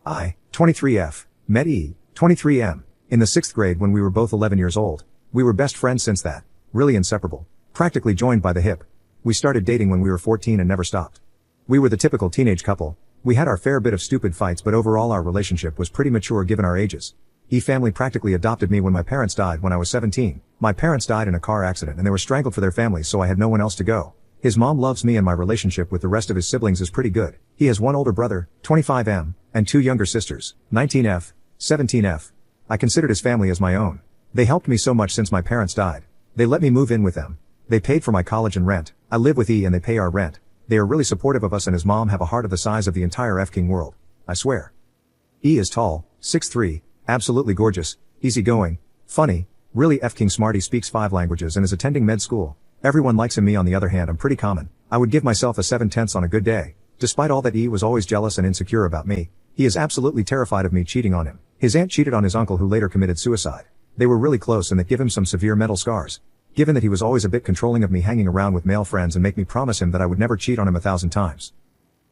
I, 23F, met E, 23M, in the 6th grade when we were both 11 years old. We were best friends since that. Really inseparable. Practically joined by the hip. We started dating when we were 14 and never stopped. We were the typical teenage couple. We had our fair bit of stupid fights, but overall our relationship was pretty mature given our ages. E family practically adopted me when my parents died when I was 17. My parents died in a car accident and they were strangled for their families, so I had no one else to go. His mom loves me and my relationship with the rest of his siblings is pretty good. He has one older brother, 25M, and 2 younger sisters, 19F, 17F. I considered his family as my own. They helped me so much since my parents died. They let me move in with them. They paid for my college and rent. I live with E and they pay our rent. They are really supportive of us and his mom have a heart of the size of the entire F-King world. I swear. E is tall, 6'3", absolutely gorgeous, easygoing, funny, really F-King smart. He speaks 5 languages and is attending med school. Everyone likes him. Me on the other hand, I'm pretty common. I would give myself a 7/10 on a good day. Despite all that, E was always jealous and insecure about me. He is absolutely terrified of me cheating on him. His aunt cheated on his uncle who later committed suicide. They were really close and that give him some severe mental scars. Given that he was always a bit controlling of me hanging around with male friends and make me promise him that I would never cheat on him 1,000 times.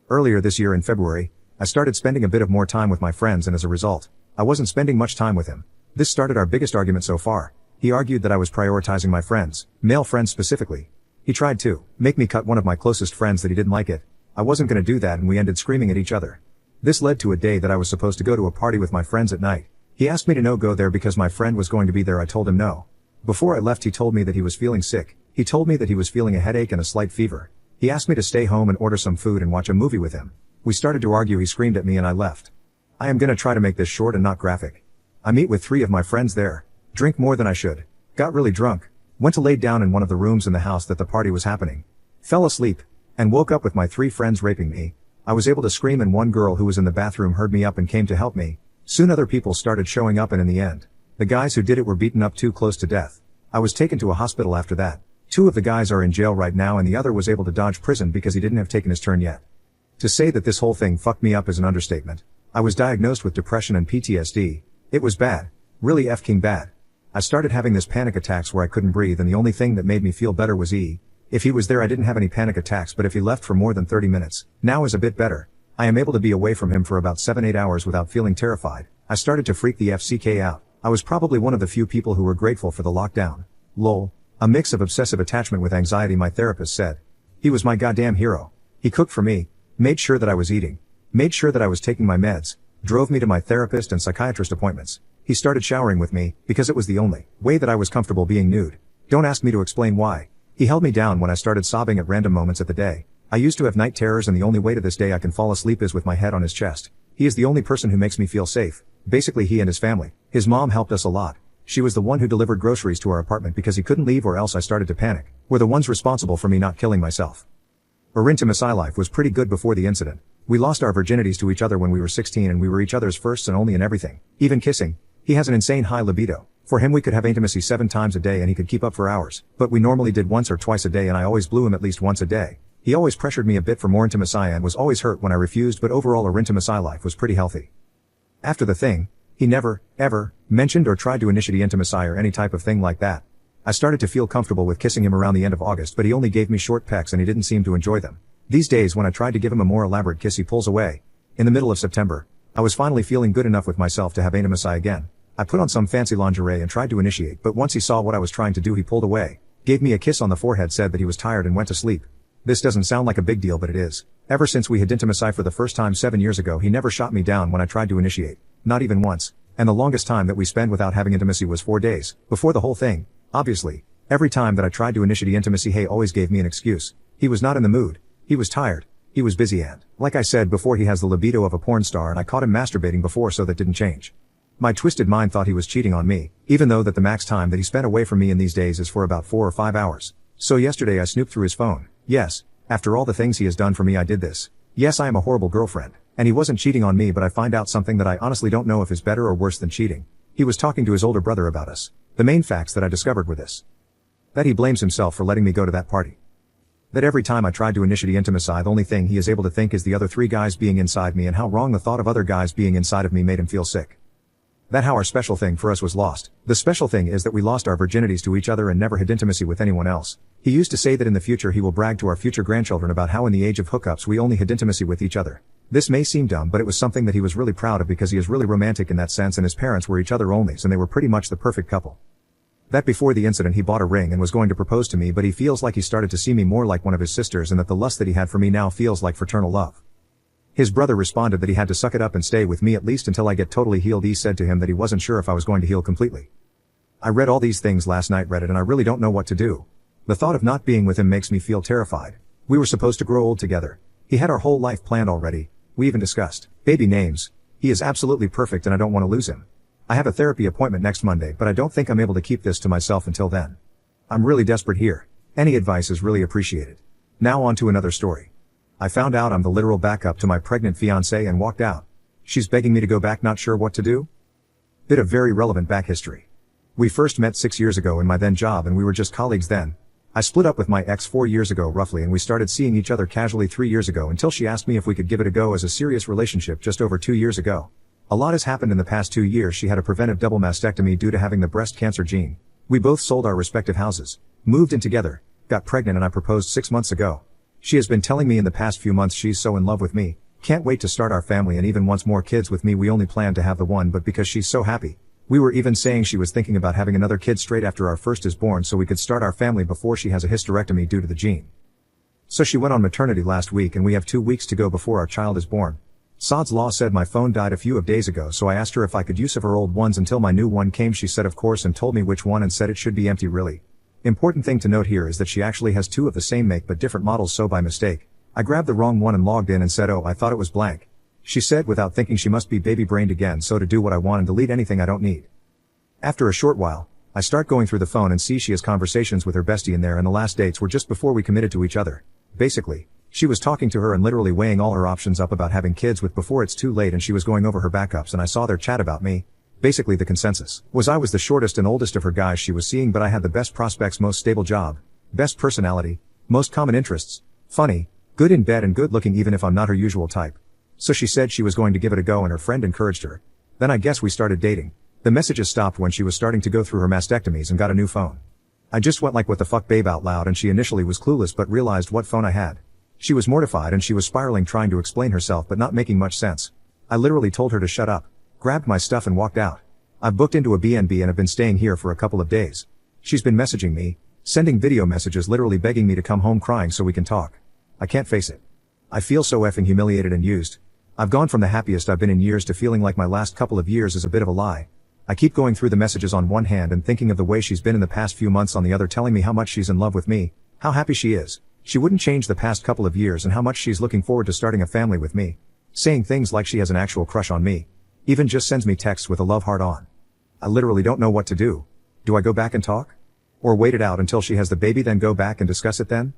Earlier this year in February, I started spending a bit of more time with my friends and as a result, I wasn't spending much time with him. This started our biggest argument so far. He argued that I was prioritizing my friends, male friends specifically. He tried to make me cut one of my closest friends that he didn't like it. I wasn't gonna do that and we ended screaming at each other. This led to a day that I was supposed to go to a party with my friends at night. He asked me to no go there because my friend was going to be there. I told him no. Before I left he told me that he was feeling sick. He told me that he was feeling a headache and a slight fever. He asked me to stay home and order some food and watch a movie with him. We started to argue. He screamed at me and I left. I am gonna try to make this short and not graphic. I meet with 3 of my friends there. Drink more than I should. Got really drunk. Went to lay down in one of the rooms in the house that the party was happening. Fell asleep. And woke up with my 3 friends raping me. I was able to scream and one girl who was in the bathroom heard me up and came to help me. Soon other people started showing up and in the end, the guys who did it were beaten up too close to death. I was taken to a hospital after that. 2 of the guys are in jail right now and the other was able to dodge prison because he didn't have taken his turn yet. To say that this whole thing fucked me up is an understatement. I was diagnosed with depression and PTSD. It was bad. Really F-King bad. I started having this panic attacks where I couldn't breathe and the only thing that made me feel better was E. If he was there I didn't have any panic attacks, but if he left for more than 30 minutes, now is a bit better. I am able to be away from him for about 7-8 hours without feeling terrified. I started to freak the FCK out. I was probably one of the few people who were grateful for the lockdown. Lol. A mix of obsessive attachment with anxiety, my therapist said. He was my goddamn hero. He cooked for me, made sure that I was eating, made sure that I was taking my meds, drove me to my therapist and psychiatrist appointments. He started showering with me, because it was the only way that I was comfortable being nude. Don't ask me to explain why. He held me down when I started sobbing at random moments of the day. I used to have night terrors and the only way to this day I can fall asleep is with my head on his chest. He is the only person who makes me feel safe. Basically he and his family. His mom helped us a lot. She was the one who delivered groceries to our apartment because he couldn't leave or else I started to panic. Were the ones responsible for me not killing myself. Our intimacy life was pretty good before the incident. We lost our virginities to each other when we were 16 and we were each other's firsts and only in everything. Even kissing. He has an insane high libido. For him we could have intimacy 7 times a day and he could keep up for hours. But we normally did once or twice a day and I always blew him at least once a day. He always pressured me a bit for more intimacy and was always hurt when I refused, but overall our intimacy life was pretty healthy. After the thing, he never, ever, mentioned or tried to initiate intimacy or any type of thing like that. I started to feel comfortable with kissing him around the end of August, but he only gave me short pecks and he didn't seem to enjoy them. These days when I tried to give him a more elaborate kiss he pulls away. In the middle of September, I was finally feeling good enough with myself to have intimacy again. I put on some fancy lingerie and tried to initiate, but once he saw what I was trying to do he pulled away, gave me a kiss on the forehead, said that he was tired and went to sleep. This doesn't sound like a big deal, but it is. Ever since we had intimacy for the first time 7 years ago he never shot me down when I tried to initiate. Not even once. And the longest time that we spent without having intimacy was 4 days. Before the whole thing, obviously. Every time that I tried to initiate intimacy he always gave me an excuse. He was not in the mood. He was tired. He was busy and, like I said before, he has the libido of a porn star and I caught him masturbating before, so that didn't change. My twisted mind thought he was cheating on me, even though that the max time that he spent away from me in these days is for about 4 or 5 hours. So yesterday I snooped through his phone. Yes, after all the things he has done for me I did this. Yes, I am a horrible girlfriend. And he wasn't cheating on me, but I find out something that I honestly don't know if is better or worse than cheating. He was talking to his older brother about us. The main facts that I discovered were this. That he blames himself for letting me go to that party. That every time I tried to initiate intimacy the only thing he is able to think is the other 3 guys being inside me and how wrong the thought of other guys being inside of me made him feel sick. That how our special thing for us was lost. The special thing is that we lost our virginities to each other and never had intimacy with anyone else. He used to say that in the future he will brag to our future grandchildren about how in the age of hookups we only had intimacy with each other. This may seem dumb, but it was something that he was really proud of because he is really romantic in that sense, and his parents were each other onlys and they were pretty much the perfect couple. That before the incident he bought a ring and was going to propose to me, but he feels like he started to see me more like one of his sisters and that the lust that he had for me now feels like fraternal love. His brother responded that he had to suck it up and stay with me at least until I get totally healed. He said to him that he wasn't sure if I was going to heal completely. I read all these things last night, Reddit, and I really don't know what to do. The thought of not being with him makes me feel terrified. We were supposed to grow old together. He had our whole life planned already. We even discussed baby names. He is absolutely perfect and I don't want to lose him. I have a therapy appointment next Monday, but I don't think I'm able to keep this to myself until then. I'm really desperate here. Any advice is really appreciated. Now on to another story. I found out I'm the literal backup to my pregnant fiancée and walked out. She's begging me to go back, not sure what to do. Bit of very relevant back history. We first met 6 years ago in my then job and we were just colleagues then. I split up with my ex 4 years ago roughly, and we started seeing each other casually 3 years ago until she asked me if we could give it a go as a serious relationship just over 2 years ago. A lot has happened in the past 2 years. She had a preventive double mastectomy due to having the breast cancer gene. We both sold our respective houses, moved in together, got pregnant, and I proposed 6 months ago. She has been telling me in the past few months she's so in love with me, can't wait to start our family and even wants more kids with me. We only planned to have the one, but because she's so happy. We were even saying she was thinking about having another kid straight after our first is born so we could start our family before she has a hysterectomy due to the gene. So she went on maternity last week and we have 2 weeks to go before our child is born. Sod's Law said my phone died a few days ago, so I asked her if I could use of her old ones until my new one came. She said of course and told me which one and said it should be empty. Really. Important thing to note here is that she actually has 2 of the same make but different models, so by mistake, I grabbed the wrong one and logged in and said, oh, I thought it was blank. She said without thinking she must be baby brained again, so to do what I want and delete anything I don't need. After a short while, I start going through the phone and see she has conversations with her bestie in there, and the last dates were just before we committed to each other. Basically, she was talking to her and literally weighing all her options up about having kids with before it's too late, and she was going over her backups, and I saw their chat about me. Basically the consensus was I was the shortest and oldest of her guys she was seeing, but I had the best prospects, most stable job, best personality, most common interests, funny, good in bed and good looking even if I'm not her usual type. So she said she was going to give it a go and her friend encouraged her. Then I guess we started dating. The messages stopped when she was starting to go through her mastectomies and got a new phone. I just went like what the fuck babe out loud, and she initially was clueless but realized what phone I had. She was mortified and she was spiraling trying to explain herself but not making much sense. I literally told her to shut up, grabbed my stuff and walked out. I've booked into a B&B and have been staying here for a couple of days. She's been messaging me, sending video messages literally begging me to come home crying so we can talk. I can't face it. I feel so effing humiliated and used. I've gone from the happiest I've been in years to feeling like my last couple of years is a bit of a lie. I keep going through the messages on one hand and thinking of the way she's been in the past few months on the other, telling me how much she's in love with me, how happy she is, she wouldn't change the past couple of years, and how much she's looking forward to starting a family with me. Saying things like she has an actual crush on me. Even just sends me texts with a love heart on. I literally don't know what to do. Do I go back and talk? Or wait it out until she has the baby then go back and discuss it then?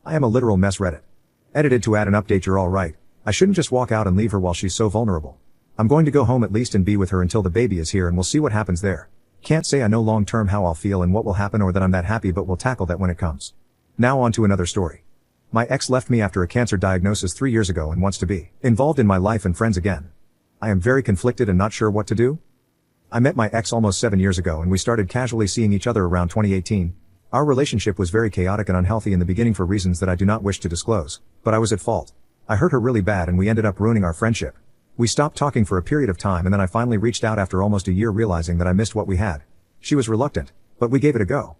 I am a literal mess. Reddit. Edited to add an update. You're alright. I shouldn't just walk out and leave her while she's so vulnerable. I'm going to go home at least and be with her until the baby is here, and we'll see what happens there. Can't say I know long term how I'll feel and what will happen or that I'm that happy, but we'll tackle that when it comes. Now on to another story. My ex left me after a cancer diagnosis 3 years ago and wants to be involved in my life and friends again. I am very conflicted and not sure what to do. I met my ex almost 7 years ago and we started casually seeing each other around 2018. Our relationship was very chaotic and unhealthy in the beginning for reasons that I do not wish to disclose, but I was at fault. I hurt her really bad and we ended up ruining our friendship. We stopped talking for a period of time and then I finally reached out after almost a year realizing that I missed what we had. She was reluctant, but we gave it a go.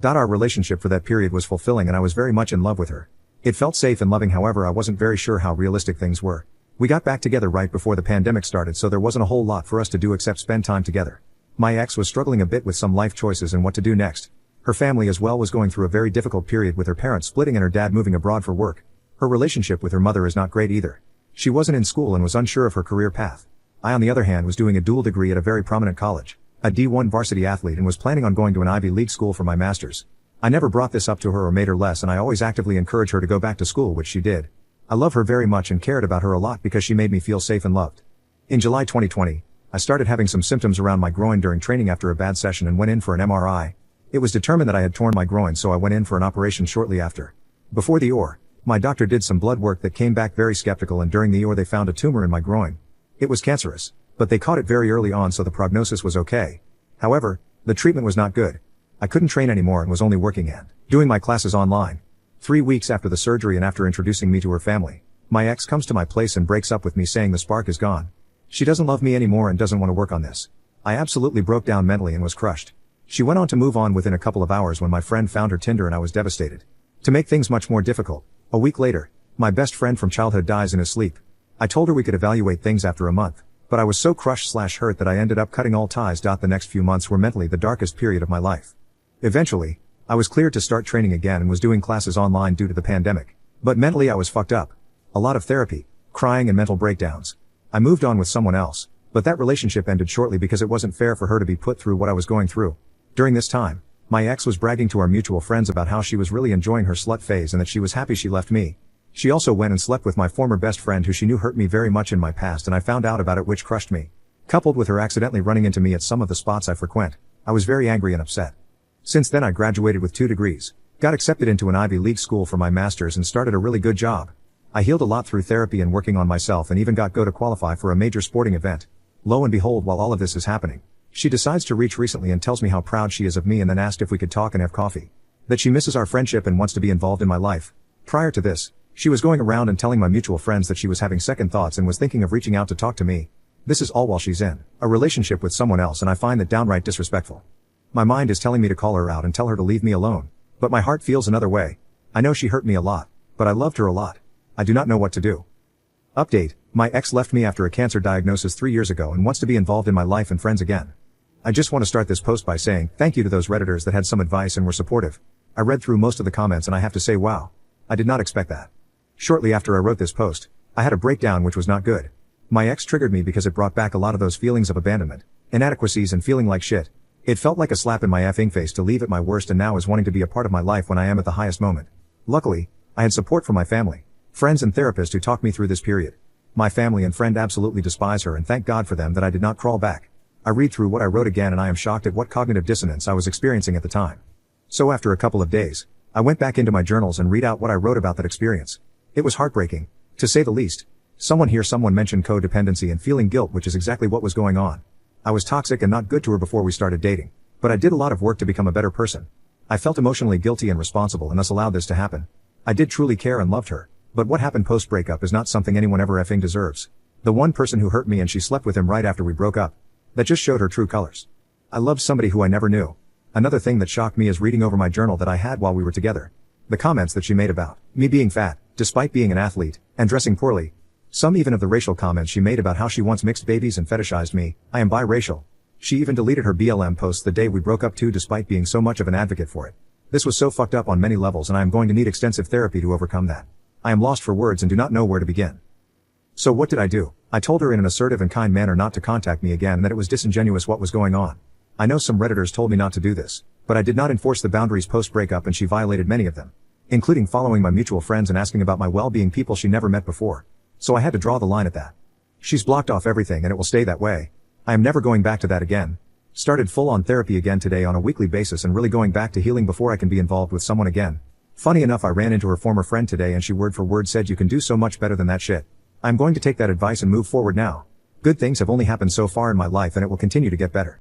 Our relationship for that period was fulfilling and I was very much in love with her. It felt safe and loving, however I wasn't very sure how realistic things were. We got back together right before the pandemic started, so there wasn't a whole lot for us to do except spend time together. My ex was struggling a bit with some life choices and what to do next. Her family as well was going through a very difficult period with her parents splitting and her dad moving abroad for work. Her relationship with her mother is not great either. She wasn't in school and was unsure of her career path. I on the other hand was doing a dual degree at a very prominent college, a D1 varsity athlete, and was planning on going to an Ivy League school for my master's. I never brought this up to her or made her less, and I always actively encouraged her to go back to school, which she did. I love her very much and cared about her a lot because she made me feel safe and loved. In July 2020, I started having some symptoms around my groin during training after a bad session and went in for an MRI. It was determined that I had torn my groin, so I went in for an operation shortly after. Before the OR, my doctor did some blood work that came back very skeptical, and during the OR they found a tumor in my groin. It was cancerous, but they caught it very early on, so the prognosis was okay. However, the treatment was not good. I couldn't train anymore and was only working and doing my classes online. 3 weeks after the surgery and after introducing me to her family, My ex comes to my place and breaks up with me saying the spark is gone. She doesn't love me anymore and doesn't want to work on this. I absolutely broke down mentally and was crushed. She went on to move on within a couple of hours when my friend found her Tinder and I was devastated. To make things much more difficult, a week later, my best friend from childhood dies in his sleep. I told her we could evaluate things after a month, but I was so crushed/hurt that I ended up cutting all ties. The next few months were mentally the darkest period of my life. Eventually, I was cleared to start training again and was doing classes online due to the pandemic. But mentally I was fucked up. A lot of therapy, crying and mental breakdowns. I moved on with someone else, but that relationship ended shortly because it wasn't fair for her to be put through what I was going through. During this time, my ex was bragging to our mutual friends about how she was really enjoying her slut phase and that she was happy she left me. She also went and slept with my former best friend who she knew hurt me very much in my past, and I found out about it, which crushed me. Coupled with her accidentally running into me at some of the spots I frequent, I was very angry and upset. Since then I graduated with 2 degrees, got accepted into an Ivy League school for my master's and started a really good job. I healed a lot through therapy and working on myself and even got to qualify for a major sporting event. Lo and behold, while all of this is happening, she decides to reach recently and tells me how proud she is of me and then asked if we could talk and have coffee. That she misses our friendship and wants to be involved in my life. Prior to this, she was going around and telling my mutual friends that she was having second thoughts and was thinking of reaching out to talk to me. This is all while she's in a relationship with someone else, and I find that downright disrespectful. My mind is telling me to call her out and tell her to leave me alone, but my heart feels another way. I know she hurt me a lot, but I loved her a lot. I do not know what to do. Update: my ex left me after a cancer diagnosis 3 years ago and wants to be involved in my life and friends again. I just want to start this post by saying thank you to those Redditors that had some advice and were supportive. I read through most of the comments and I have to say wow. I did not expect that. Shortly after I wrote this post, I had a breakdown which was not good. My ex triggered me because it brought back a lot of those feelings of abandonment, inadequacies and feeling like shit. It felt like a slap in my effing face to leave at my worst and now is wanting to be a part of my life when I am at the highest moment. Luckily, I had support from my family, friends and therapists who talked me through this period. My family and friend absolutely despise her and thank God for them that I did not crawl back. I read through what I wrote again and I am shocked at what cognitive dissonance I was experiencing at the time. So after a couple of days, I went back into my journals and read out what I wrote about that experience. It was heartbreaking, to say the least. Someone mentioned codependency and feeling guilt, which is exactly what was going on. I was toxic and not good to her before we started dating, but I did a lot of work to become a better person. I felt emotionally guilty and responsible and thus allowed this to happen. I did truly care and loved her, but what happened post-breakup is not something anyone ever effing deserves. The one person who hurt me and she slept with him right after we broke up. That just showed her true colors. I loved somebody who I never knew. Another thing that shocked me is reading over my journal that I had while we were together. The comments that she made about me being fat, despite being an athlete, and dressing poorly. Some even of the racial comments she made about how she wants mixed babies and fetishized me. I am biracial. She even deleted her BLM posts the day we broke up too, despite being so much of an advocate for it. This was so fucked up on many levels and I am going to need extensive therapy to overcome that. I am lost for words and do not know where to begin. So what did I do? I told her in an assertive and kind manner not to contact me again and that it was disingenuous what was going on. I know some Redditors told me not to do this, but I did not enforce the boundaries post-breakup and she violated many of them, including following my mutual friends and asking about my well-being, people she never met before. So I had to draw the line at that. She's blocked off everything and it will stay that way. I am never going back to that again. Started full-on therapy again today on a weekly basis and really going back to healing before I can be involved with someone again. Funny enough, I ran into her former friend today and she word for word said you can do so much better than that shit. I'm going to take that advice and move forward now. Good things have only happened so far in my life and it will continue to get better.